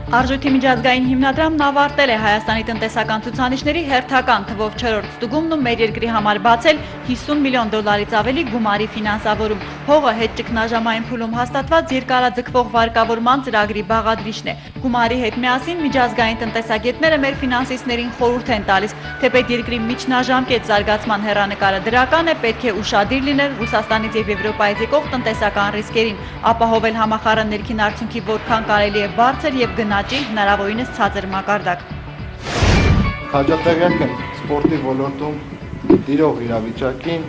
Արժույթի միջազգային հիմնադրամն ավարտել է Հայաստանի տնտեսական ցուցանիշների հերթական թվով 4-րդ ստուգումն ու մեր երկրի համար բացել $50 միլիոն ավելի գումարի ֆինանսավորում։ Հողը հետ ճգնաժամային փուլում հաստատված երկարաձգվող վարկավորման ծրագրի բաղադրիչն է։ Գումարի հետ միասին միջազգային տնտեսագետները մեր ֆինանսիստներին խորհուրդ են տալիս, թեպետ երկրի միջնաժամկետ զարգացման հեռանկարը դրական է, պետք է ուշադիր լինել Ռուսաստանից եւ Եվրոպայից եկող տնտեսական ռիսկերին, ապահովել համախառն ներքին արդյունքի որքան կարելի է բարձր եւ գնաճի հնարավորինս ցածր մակարդակ։ Քաջատեղյակ եմ սպորտի ոլորտում տիրող իրավիճակին։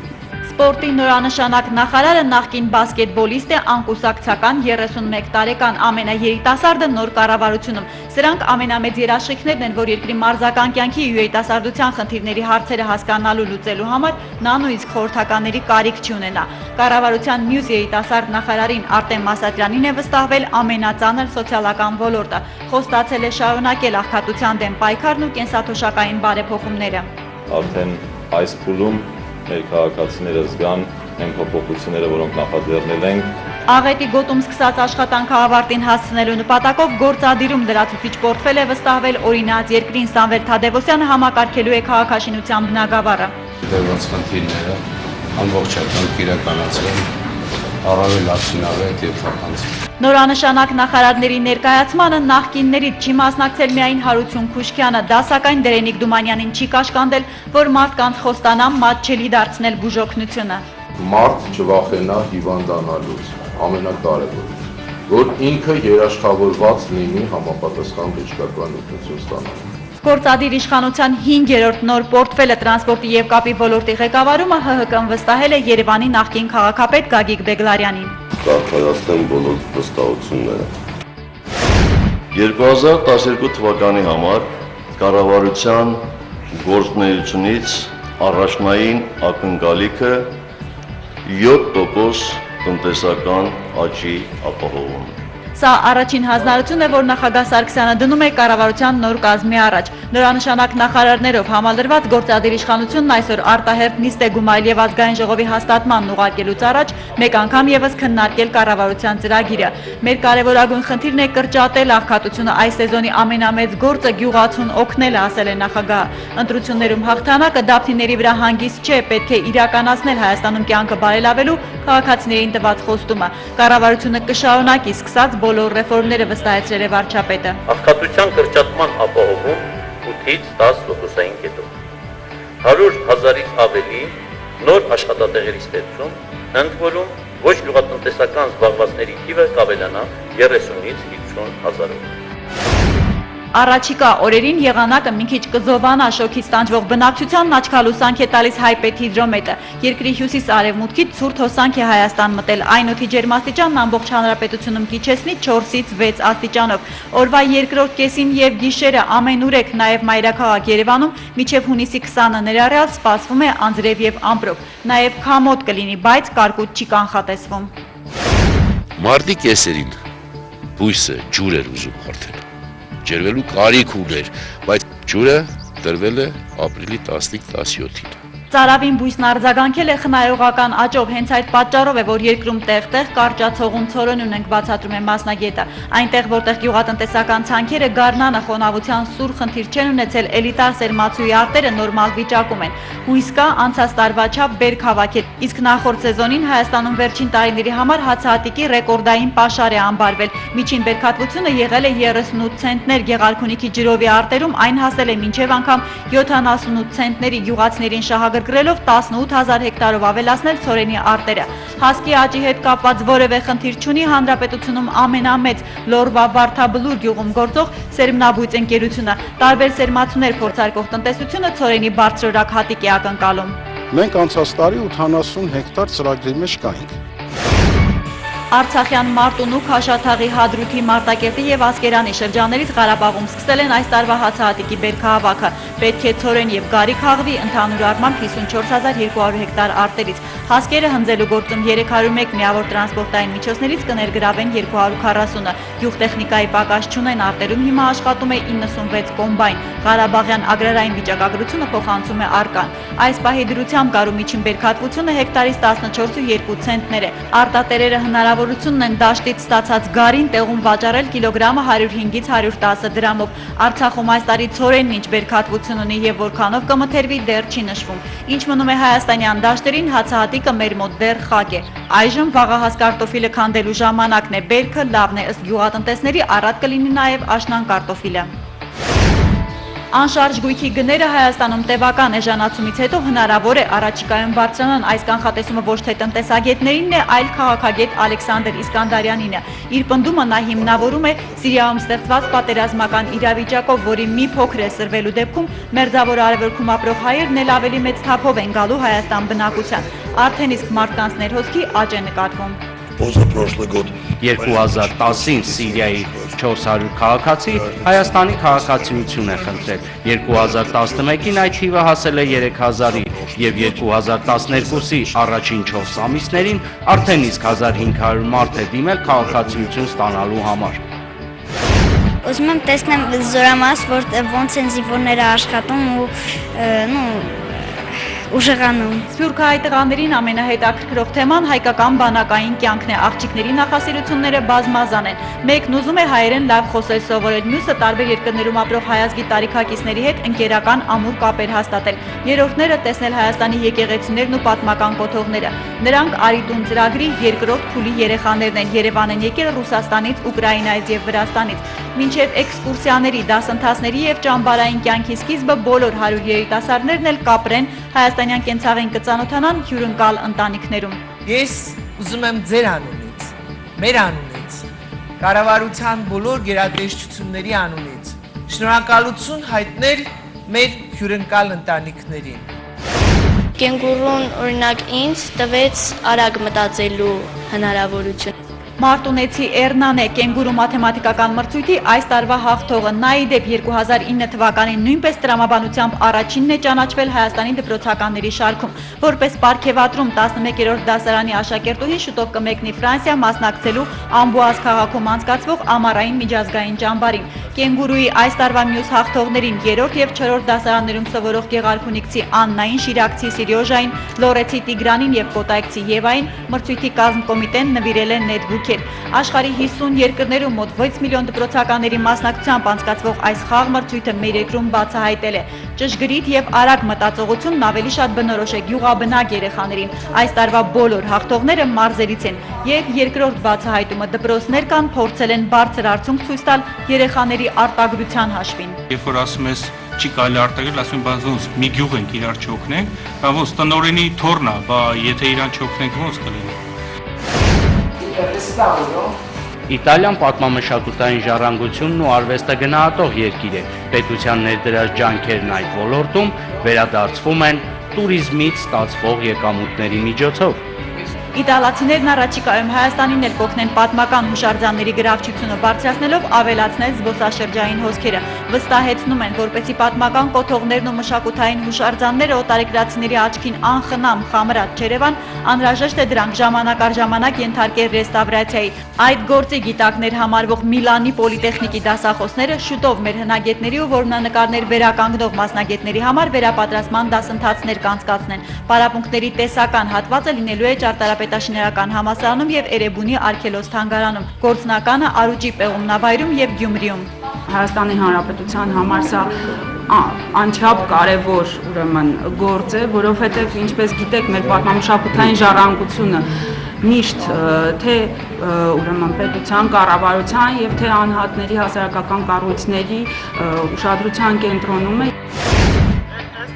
Սպորտի նորանշանակ նախարարը նախկին բասկետբոլիստ է, անկուսակցական 31 տարեկան, ամենաերիտասարդը նոր կառավարությունում։ Սրանք ամենամեծ երաշխիքներն են, որ երկրի մարզական կյանքի ու երիտասարդության խնդիրների հարցերը հասկանալու լուծելու համար նա նույնիսկ խորհրդականների կարիք չունենա։ Կառավարության մյուս երիտասարդ նախարարին Արտեմ Մասատրյանին է վստահվել ամենածանր սոցիալական ոլորտը։ Խոստացել է շարունակել աղքատության դեմ պայքարն ու կենսաթոշակային բարեփոխումները։ Արդեն այս փուլում մեր քաղաքացիները զգան այն փոփոխությունները, որոնք նախաձեռնել ենք։ Աղետի գոտում սկսած աշխատանքը ավարտին հասցնելու նպատակով գործադիրում լրացուցիչ պորտֆել է վստահվել օրինաց երկրին Սամվել Թադևոսյանը համակարգելու է քաղաքաշինության բնագավառը։ Դրանց խնդիրները ամբողջական իրականացրել, առավել արդյունավետ եւ թափանցիկ։ Նորանշանակ նախարարների ներկայացմանը նախկիններից չի մասնակցել միայն Հարություն Քուշքյանը, դա սակայն Դերենիկ Դումանյանին չի կաշկանդել, որ մարդկանց խոստանամ մատչելի դարձնել բուժօգնությունը։ Մարդ չվախենա հիվանդանալուց, ամենակարևորը, որ ինքը երաշխավորված լինի համապատասխան բժշկական օգնություն ստանալու։ Գործադիր իշխանության 5-րդ նոր պորտֆելը տրանսպորտի եւ կապի ոլորտի ղեկավարումը ՀՀԿ-ն վստահել է Երևանի նախկին քաղաքապետ Գագիկ Բեգլարյանին։ Կարգավորացնեմ բոլոր վստահությունները։ 2012 թվականի համար կառավարության գործունեությունից առաջնային ակնկալիքը 7% տնտեսական աճի ապահովում։ Սա առաջին հանձնարարությունն է, որ նախագահ Սարգսյանը դնում է կառավարության նոր կազմի առաջ։ Նորանշանակ նախարարներով համալրված գործադիր իշխանությունն այսօր արտահերթ նիստ է գումարել եւ ազգային ժողովի հաստատմանն ուղարկելուց առաջ մեկ անգամ եւս քննարկել կառավարության ծրագիրը։ Մեր կարևորագույն խնդիրն է կրճատել աղքատությունը, այս սեզոնի ամենամեծ գործը գյուղացուն օգնելը, ասել է նախագահը։ Ընտրություններում հաղթանակը դափնիների վրա հանգիստ չէ, պետք է իրականացնել Հայաստանում կյանքը բարելավելու քաղաքացիներին տված խոստումը։ Կառավարությունը կշարունակի սկսած բոլոր ռեֆորմները, վստահեցրել է վարչապետը։ Աղքատության կրճատման ապահովում 8-ից 10%-ային կետով։ 100,000-ից ավելի նոր աշխատատեղերի ստեղծում, ընդ որում ոչ գյուղատնտեսական զբաղվածների թիվը կավելանա 30-ից 50,000-ով։ Առաջիկա օրերին եղանակը մի քիչ կզովանա, շոգից տանջվող բնակչությանն աչքալուսանք է տալիս հայպետ հիդրոմետը։ Երկրի հյուսիս-արևմուտքից ցուրտ հոսանք է Հայաստան մտել, այն օդի ջերմաստիճանն ամբողջ հանրապետությունում կիչեցնի 4-ից 6 աստիճանով։ Օրվա երկրորդ կեսին եւ գիշերը ամենուրեք, նաեւ մայրաքաղաք Երևանում մինչեւ հունիսի 20-ը ներառյալ սպասվում է անձրև եւ ամպրոպ։ Նաեւ քամոտ կլինի, բայց կարկուտ չի կանխատեսվում։ Մարտի կեսերին բույսը ջուր էր ուզում արդեն։ Ջերվելու կարիք ուներ, բայց ջուրը տրվել է ապրիլի 15-17-ին։ Ծարավին բույսն արձագանքել է խնայողական աճով, հենց այդ պատճառով է, որ երկրում տեղ-տեղ կարճացողուն ցորենուն ենք, բացատրում է մասնագետը։ Այնտեղ, որտեղ գյուղատնտեսական ցանքերը գարնանը խոնավության սուր խնդիր չեն ունեցել, էլիտար սերմացուի արտերը նորմալ վիճակում են։ Հույս կա անցած տարվա չափ բերք հավաքել, իսկ նախորդ սեզոնին Հայաստանում վերջին տարիների համար հացահատիկի ռեկորդային պաշար է անբարվել։ Միջին բերքատվությունը եղել է 38 ցենտներ, Գեղարքունիքի ջրովի արտերում այն հասել է մինչև անգամ 78 ցենտների, գյուղացիներին շահագրգռելով 18,000 հեկտարով ավելացնել ցորենի արտերը։ Հասկի աճի հետ կապված որևէ խնդիր չունի հանրապետությունում ամենամեծ Լորվա Վարդաբլուր գյուղում գործող Սերմնաբույծ ընկերությունը։ Տարբեր սերմացուներ փորձարկող տնտեսությունը ցորենի բարձրորակ հատիկ է ակնկալում։ Մենք անցած տարի 80 հեկտար ծրագրի մեջ կայինք։ Արցախյան Մարտունու, Քաշաթաղի, Հադրութի, Մարտակերտի եւ Ասկերանի շրջաններից Ղարաբաղում սկսել են այս տարվա հացահատիկի բերքահավաքը։ Պետք է ցորեն եւ գարի քաղվի ընդհանուր առմամբ 54200 հեկտար արտերից։ Հասկերը հնձելու գործում 301 միավոր տրանսպորտային միջոցներից կներգրավեն 240-ը։ Գյուղտեխնիկայի պակաս չունեն, արտերում հիմա աշխատում է 96 կոմբայն։ Ղարաբաղյան ագրարային վիճակագրությունը փոխանցում է արկան։ Այս պահի դրությամբ գարու միջին բերքատվությունը հեկտարից 14.2 ցենտներ է։ Արտատերերը հնարավոր հնարավորությունն են դաշտից ստացած գարին տեղում վաճառել կիլոգրամը 105-ից 110 դրամով։ Արցախում այս տարի ցորենն ինչ բերքատվություն ունի եւ որքանով կմթերվի դեռ չի նշվում։ Ինչ մնում է հայաստանյան դաշտերին, հացահատիկը մեր մոտ դեռ խակ է։ Այժմ վաղահաս կարտոֆիլը քանդելու ժամանակն է, բերքը լավն է, ըստ գյուղատնտեսների առատ կլինի նաեւ աշնան կարտոֆիլը։ Անշարժ գույքի գները Հայաստանում տևական էժանացումից հետո հնարավոր է առաջիկայում բարձրանան։ Այս կանխատեսումը ոչ թե տնտեսագետներինն է, այլ քաղաքագետ Ալեքսանդր Իսկանդարյանին է։ Իր պնդումը նա հիմնավորում է Սիրիայում ստեղծված պատերազմական իրավիճակով, որի մի փոքր է սրվելու դեպքում մերձավոր արևելքում ապրող հայերն էլ ավելի մեծ թափով են գալու Հայաստան բնակության։ Արդեն իսկ մարդկանց ներհոսքի աճ է նկատվում։ 2010-ին Սիրիայի 400 քաղաքացի Հայաստանի քաղաքացիություն է խնդրել, 2011-ին այդ թիվը հասել է 3000-ի և 2012-ի առաջին 4 ամիսներին արդեն իսկ 1500 մարդ է դիմել քաղաքացիություն ստանալու համար։ Ուզում եմ տեսնեմ զորամաս, որ ոնց են զինվորները աշխատում ու ուժեղանում։ Սփյուռքահայ տղաներին ամենահետաքրքրող թեման հայկական բանակային կյանքն է։ Աղջիկների նախասիրությունները բազմազան են։ Մեկն ուզում է հայերեն լավ խոսել սովորել, մյուսը տարբեր երկրներում ապրող հայազգի տարիքակիցների հետ ընկերական ամուր կապեր հաստատել։ Երրորդները տեսնել Հայաստանի եկեղեցիներն ու պատմական կոթողները։ Նրանք Արիտուն ծրագրի երկրորդ փուլի երեխաներն են։ Երևան են եկել Ռուսաստանից, Ուկրաինայից եւ Վրաստանից։ Մինչև էքսկուրսիաների, դասընթացների եւ ճամբարային կյանքի սկիզբը բոլոր 100 երիտասարդներն էլ կապրեն հայաստանյան կենցաղին կծանոթանան հյուրընկալ ընտանիքներում։ Ես ուզում եմ ձեր անունից, մեր անունից, կառավարության բոլոր գերատեսչությունների անունից շնորհակալություն հայտնել մեր հյուրընկալ ընտանիքներին։ Կենգուրուն օրինակ ինձ տվեց արագ մտածելու հնարավորություն։ Մարտունեցի Էռնան է կենգուրու մաթեմատիկական մրցույթի այս տարվա հաղթողը։ Նա ի դեպ 2009 թվականին նույնպես տրամաբանությամբ առաջինն է ճանաչվել Հայաստանի դպրոցականների շարքում։ Որպես պարգևատրում 11-րդ դասարանի աշակերտուհին շուտով կմեկնի Ֆրանսիա մասնակցելու Ամբուազ քաղաքում անցկացվող ամառային միջազգային ճամբարին։ Կենգուրուի այս տարվա մյուս հաղթողներին 3-րդ եւ 4-րդ դասարաններում սովորող գեղարքունիքցի Աննային, Շիրակցի Սիրիոժային, Լորեցի Տիգրանին եւ Կոտայքցի Եվային մրցույթի կազմկոմիտեն նվիրել է նետբուք։ Աշխարհի 50 երկրներում մոտ 6 միլիոն դպրոցականների մասնակցությամբ անցկացվող այս խաղ մրցույթը մեր երկրում բացահայտել է ճշգրիտ եւ արագ մտածողությունն ավելի շատ բնորոշ է գյուղաբնակ երեխաներին։ Այս տարվա բոլոր հաղթողները մարզերից են եւ երկրորդ բացահայտումը դպրոցներ կան փորձել են բարձր արդյունք ցույց տալ երեխաների արտադրության հաշվին։ Երբ որ ասում ես չի կարելի արտադրել, ասում եմ բա ոնց մի գյուղ ենք իրար չօգնենք, բա ոնց տնօրենի թորն է, բա եթե իրան չօգնենք ոնց կլինի։ Իտալիան պատմամշակութային ժառանգությունն ու արվեստը գնահատող երկիր է։ Պետության ներդրած ջանքերն այդ ոլորտում վերադարձվում են տուրիզմից ստացվող եկամուտների միջոցով։ Իտալացիներն առաջիկայում Հայաստանին էլ կօգնեն պատմական հուշարձանների գրավչությունը բարձրացնելով ավելացնել զբոսաշրջային հոսքերը։ Վստահեցնում են, որպեսզի պատմական կոթողներն ու մշակութային հուշարձանները օտարերկրացիների աչքին անխնամ խամրած չերևան, անհրաժեշտ է դրանք ժամանակ առ ժամանակ ենթարկել ռեստավրացիայի։ Այդ գործի գիտակներ համարվող Միլանի պոլիտեխնիկի դասախոսները շուտով մեր հնագետների ու որմնանկարներ վերականգնող մասնագետների համար վերապատրաստման դասընթացներ կանցկացնեն։ Պարապմունքների տեսական հատվածը լինելու է ճարտարապետաշինարական համալսարանում եւ Էրեբունի արգելոց թանգարանում, գործնականը Արուճի պեղումնավայրում եւ Գյումրիում։ Հայաստանի Հանրապետության համար սա անչափ կարևոր ուրեմն գործ է, որովհետեւ ինչպես գիտեք, մեր պատմամշակութային ժառանգությունը միշտ թե ուրեմն պետության կառավարության եւ թե անհատների հասարակական կառույցների ուշադրության կենտրոնում է։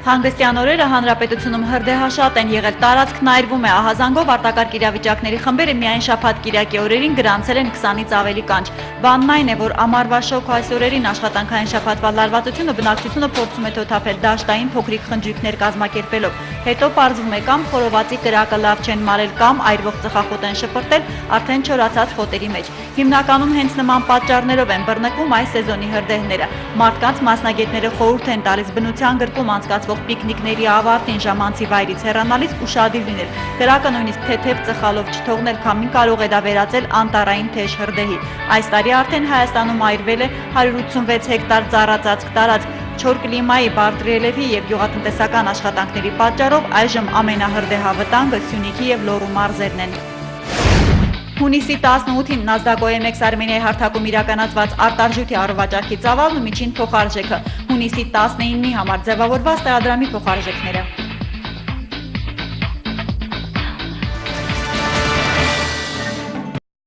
Հանգստյան օրերը հանրապետությունում հրդեհաշատ են եղել, տարածքն այրվում է, ահազանգով արտակարգ իրավիճակների խմբերը միայն շաբաթ կիրակի օրերին գրանցել են 20-ից ավելի կանչ։ Բանն այն է, որ ամառվա շոգ այս օրերին աշխատանքային շաբաթվա լարվածությունը բնակչությունը փորձում է թոթափել դաշտային փոքրիկ խնջույքներ կազմակերպելով։ Հետո պարզվում է կամ խորովածի կրակը լավ չեն մարել կամ այրվող ծխախոտ են շպրտել արդեն չորացած խոտերի մեջ։ Հիմնականում հենց նման պատճառներով են բռնկվում այս սեզոնի հրդեհները։ Մարդկանց մասնագետները խորհուրդ են տալիս բնության գրկում անցկացվող պիկնիկների ավարտին ժամանցի վայրից հեռանալիս ուշադիր լինել։ Կրակը նույնիսկ թեթև ծխալով չթողնել, քամին կարող է դա վերածել անտառային թեժ հրդեհի։ Այս տարի արդեն Հայաստանում այրվել է 186 հեկտար ծառածածկ տարածք։ Չոր կլիմայի, բարդ ռելիեֆի եւ գյուղատնտեսական աշխատանքների պատճառով այժմ ամենահրդեհավտանգը Սյունիքի եւ Լոռու մարզերն են։ Հունիսի 18-ին NASDAQ OMX Armenia-ի հարթակում իրականացված արտարժույթի առողջարքի ծավալն ու միջին փոխարժեքը, հունիսի 19-ի համար ձևավորված տեղադրամի փոխարժեքները։